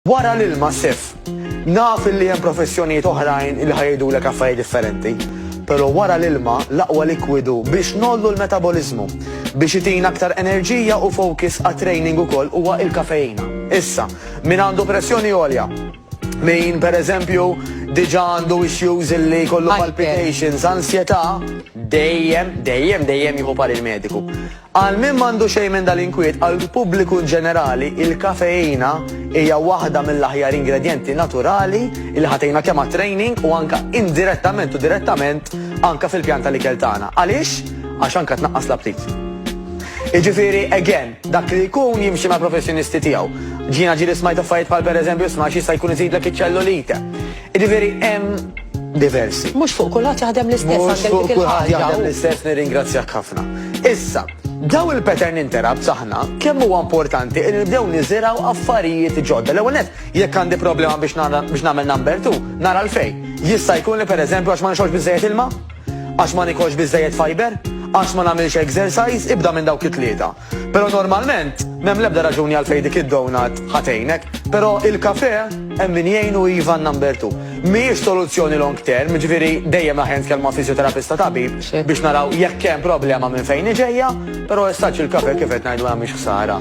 Wara l-ilma sif, naf li hemm professjonijiet oħrajn li ħajdulek affarijiet differenti, però wara l-ilma l-aqwa likwidu biex nollu l-metabolizmu, biex itina aktar enerġija u focus għat-training ukoll huwa il-kafeina. Issa, min għandu pressjoni għolja, min per eżempju diġà għandu issues illi kollu palpitations, ansjetà, dejjem jieħu par il-mediku. Għal min m'għandu xejn minn dal-inkwiet, għal pubbliku ġenerali il-kafeina hija waħda mill-aħjar ingredienti naturali li ħatejna kemm training u anka indirettament u direttament anka fil-pjanta li keltana. Għaliex? Għax anka tnaqqas l-aptit. Iġifieri, again, dak li jkun jimxi ma' professjonisti tiegħu. Ġina ġieli smajt affarijiet bħal pereżempju smaj xista jkun iżidlek iċ-ċellulite. Iġifieri hemm diversi. Mhux fuq kulħadd jaħdem l-istess. Mhux fuq kulħadd jaħdem l-istess, nirringrazzjak ħafna. Issa, daw il-pattern interrupts aħna kemm huwa importanti li nibdew niżiraw affarijiet ġodda. L-ewwel nett, jekk għandi problema biex nagħmel number 2, nara l-fejn. Jista' jkun li pereżempju għax ma nixolx biżejjed ilma? Għax ma nikolx biżejjed fiber? Għax ma nagħmilx exercise, ibda minn dawk it-tlieta. Però normalment m'hemm l-ebda raġuni għalfejn dik id-donut ħatejnek, però il-kafè hemm min jgħinu iva number 2. Mhijiex soluzzjoni long term, ġifieri dejjem aħna nitkellmu ma' fizjoterapista tabib biex naraw jekk hemm problema minn fejn ġejja, però issa il-kafè kif qed ngħidu mhix ħsara.